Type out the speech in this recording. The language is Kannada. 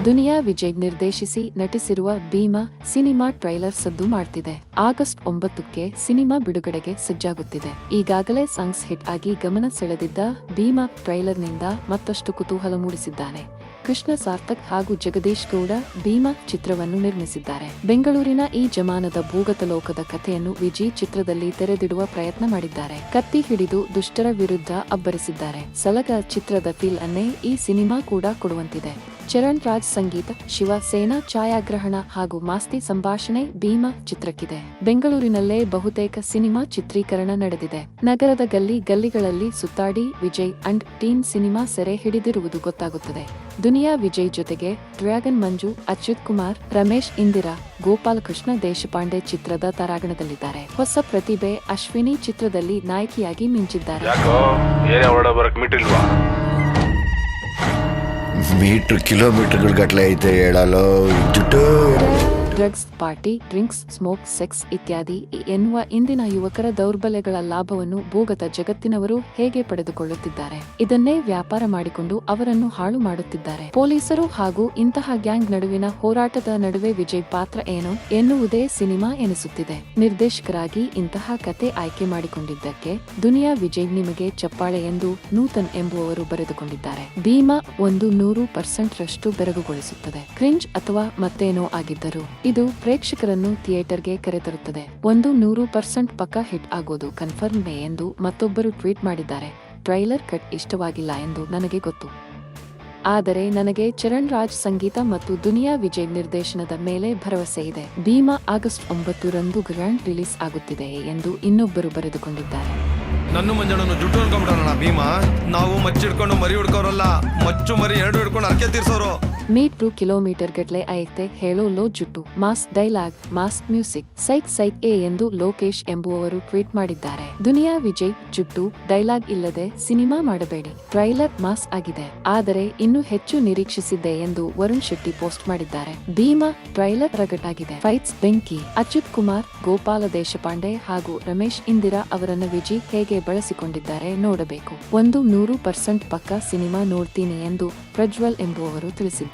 ದುನಿಯಾ ವಿಜಯ್ ನಿರ್ದೇಶಿಸಿ ನಟಿಸಿರುವ ಭೀಮಾ ಸಿನಿಮಾ ಟ್ರೈಲರ್ ಸದ್ದು ಮಾಡ್ತಿದೆ. ಆಗಸ್ಟ್ 9ಕ್ಕೆ ಸಿನಿಮಾ ಬಿಡುಗಡೆಗೆ ಸಜ್ಜಾಗುತ್ತಿದೆ. ಈಗಾಗಲೇ ಸಾಂಗ್ಸ್ ಹಿಟ್ ಆಗಿ ಗಮನ ಸೆಳೆದಿದ್ದ ಭೀಮಾ ಟ್ರೈಲರ್ನಿಂದ ಮತ್ತಷ್ಟು ಕುತೂಹಲ ಮೂಡಿಸಿದ್ದಾನೆ. ಕೃಷ್ಣ ಸಾರ್ಥಕ್ ಹಾಗೂ ಜಗದೀಶ್ ಗೌಡ ಭೀಮಾ ಚಿತ್ರವನ್ನು ನಿರ್ಮಿಸಿದ್ದಾರೆ. ಬೆಂಗಳೂರಿನ ಈ ಜಮಾನದ ಭೂಗತ ಲೋಕದ ಕಥೆಯನ್ನು ವಿಜಿ ಚಿತ್ರದಲ್ಲಿ ತೆರೆದಿಡುವ ಪ್ರಯತ್ನ ಮಾಡಿದ್ದಾರೆ. ಕತ್ತಿ ಹಿಡಿದು ದುಷ್ಟರ ವಿರುದ್ಧ ಅಬ್ಬರಿಸಿದ್ದಾರೆ. ಸಲಗ ಚಿತ್ರದ ಫೀಲ್ ಅನ್ನೇ ಈ ಸಿನಿಮಾ ಕೂಡ ಕೊಡುವಂತಿದೆ. ಚರಣ್ ರಾಜ್ ಸಂಗೀತ, ಶಿವ ಸೇನಾ ಛಾಯಾಗ್ರಹಣ ಹಾಗೂ ಮಾಸ್ತಿ ಸಂಭಾಷಣೆ ಭೀಮಾ ಚಿತ್ರಕ್ಕಿದೆ. ಬೆಂಗಳೂರಿನಲ್ಲೇ ಬಹುತೇಕ ಸಿನಿಮಾ ಚಿತ್ರೀಕರಣ ನಡೆದಿದೆ. ನಗರದ ಗಲ್ಲಿಗಳಲ್ಲಿ ಸುತ್ತಾಡಿ ವಿಜಯ್ ಅಂಡ್ ಟೀಮ್ ಸಿನಿಮಾ ಸೆರೆ ಹಿಡಿದಿರುವುದು ಗೊತ್ತಾಗುತ್ತದೆ. ದುನಿಯಾ ವಿಜಯ್ ಜೊತೆಗೆ ಡ್ರ್ಯಾಗನ್ ಮಂಜು, ಅಚ್ಯುತ್ ಕುಮಾರ್, ರಮೇಶ್ ಇಂದಿರಾ, ಗೋಪಾಲಕೃಷ್ಣ ದೇಶಪಾಂಡೆ ಚಿತ್ರದ ತಾರಾಗಣದಲ್ಲಿದ್ದಾರೆ. ಹೊಸ ಪ್ರತಿಭೆ ಅಶ್ವಿನಿ ಚಿತ್ರದಲ್ಲಿ ನಾಯಕಿಯಾಗಿ ಮಿಂಚಿದ್ದಾರೆ. ಮೀಟರ್ ಕಿಲೋಮೀಟರ್ ಗಟ್ಟಲೆ ಐತೆ ಹೇಳಲು ಜುಟ್ಟು. Drugs, party, drinks, smoke, sex ಇತ್ಯಾದಿ ಎನ್ನುವ ಇಂದಿನ ಯುವಕರ ದೌರ್ಬಲ್ಯಗಳ ಲಾಭವನ್ನು ಭೂಗತ ಜಗತ್ತಿನವರು ಹೇಗೆ ಪಡೆದುಕೊಳ್ಳುತ್ತಿದ್ದಾರೆ, ಇದನ್ನೇ ವ್ಯಾಪಾರ ಮಾಡಿಕೊಂಡು ಅವರನ್ನು ಹಾಳು ಮಾಡುತ್ತಿದ್ದಾರೆ. ಪೊಲೀಸರು ಹಾಗೂ ಇಂತಹ ಗ್ಯಾಂಗ್ ನಡುವಿನ ಹೋರಾಟದ ನಡುವೆ ವಿಜಯ್ ಪಾತ್ರ ಏನು ಎನ್ನುವುದೇ ಸಿನಿಮಾ ಎನಿಸುತ್ತಿದೆ. ನಿರ್ದೇಶಕರಾಗಿ ಇಂತಹ ಕತೆ ಆಯ್ಕೆ ಮಾಡಿಕೊಂಡಿದ್ದಕ್ಕೆ ದುನಿಯಾ ವಿಜಯ್ ನಿಮಗೆ ಚಪ್ಪಾಳೆ ಎಂದು ನೂತನ್ ಎಂಬುವವರು ಬರೆದುಕೊಂಡಿದ್ದಾರೆ. ಭೀಮಾ 100% ರಷ್ಟು ಬೆರಗುಗೊಳಿಸುತ್ತದೆ. ಕ್ರಿಂಜ್ ಅಥವಾ ಮತ್ತೇನೋ ಆಗಿದ್ದರು ಇದು ಪ್ರೇಕ್ಷಕರನ್ನು ಥಿಯೇಟರ್ಗೆ ಕರೆತರುತ್ತದೆ. 100% ಪಕ್ಕಾ ಹಿಟ್ ಆಗೋದು ಕನ್ಫರ್ಮ್ ಎಂದು ಮತ್ತೊಬ್ಬರು ಟ್ವೀಟ್ ಮಾಡಿದ್ದಾರೆ. ಟ್ರೈಲರ್ ಕಟ್ ಇಷ್ಟವಾಗಿಲ್ಲ ಎಂದು ನನಗೆ ಗೊತ್ತು, ಆದರೆ ನನಗೆ ಚರಣ್ ರಾಜ್ ಸಂಗೀತ ಮತ್ತು ದುನಿಯಾ ವಿಜಯ್ ನಿರ್ದೇಶನದ ಮೇಲೆ ಭರವಸೆ ಇದೆ. ಭೀಮಾ ಆಗಸ್ಟ್ 9ರಂದು ಗ್ರ್ಯಾಂಡ್ ರಿಲೀಸ್ ಆಗುತ್ತಿದೆ ಎಂದು ಇನ್ನೊಬ್ಬರು ಬರೆದುಕೊಂಡಿದ್ದಾರೆ. ನನ್ನ ಮಂಜಣ್ಣನು ಜುಟ್ಟು ಅನ್ಕೊಂಡ್ಬಿಡೋಣ ಭೀಮಾ. ನಾವು ಮಚ್ಚಿಡ್ಕೊಂಡು ಮರಿ ಹುಡ್ಕೋರಲ್ಲ, ಮಚ್ಚು ಮರಿ ಎರಡು ಹಿಡ್ಕೊಂಡು ಅರ್ಕೆ ತೀರ್ಸೋರು. ಮೀಟ್ರು ಕಿಲೋಮೀಟರ್ ಗಟ್ಲೆ ಐತೆ ಹೇಳೋ ಲೋ ಜುಟ್ಟು, ಮಾಸ್ ಡೈಲಾಗ್, ಮಾಸ್ ಮ್ಯೂಸಿಕ್, ಸೈಕ್ ಎ ಎಂದು ಲೋಕೇಶ್ ಎಂಬುವವರು ಟ್ವೀಟ್ ಮಾಡಿದ್ದಾರೆ. ದುನಿಯಾ ವಿಜಯ್ ಜುಟ್ಟು ಡೈಲಾಗ್ ಇಲ್ಲದೆ ಸಿನಿಮಾ ಮಾಡಬೇಡಿ, ಟ್ರೈಲರ್ ಮಾಸ್ ಆಗಿದೆ, ಆದರೆ ಇನ್ನೂ ಹೆಚ್ಚು ನಿರೀಕ್ಷಿಸಿದ್ದೆ ಎಂದು ವರುಣ್ ಶೆಟ್ಟಿ ಪೋಸ್ಟ್ ಮಾಡಿದ್ದಾರೆ. ಭೀಮಾ ಟ್ರೈಲರ್ ರಗಟಾಗಿದೆ, ಫೈಟ್ಸ್ ಬೆಂಕಿ. ಅಚ್ಯುತ್ ಕುಮಾರ್, ಗೋಪಾಲ ದೇಶಪಾಂಡೆ ಹಾಗೂ ರಮೇಶ್ ಇಂದಿರಾ ಅವರನ್ನು ವಿಜಯ್ ಹೇಗೆ ಬಳಸಿಕೊಂಡಿದ್ದಾರೆ ನೋಡಬೇಕು. 100% ಪಕ್ಕಾ ಸಿನಿಮಾ ನೋಡ್ತೀನಿ ಎಂದು ಪ್ರಜ್ವಲ್ ಎಂಬುವವರು ತಿಳಿಸಿದ್ದಾರೆ.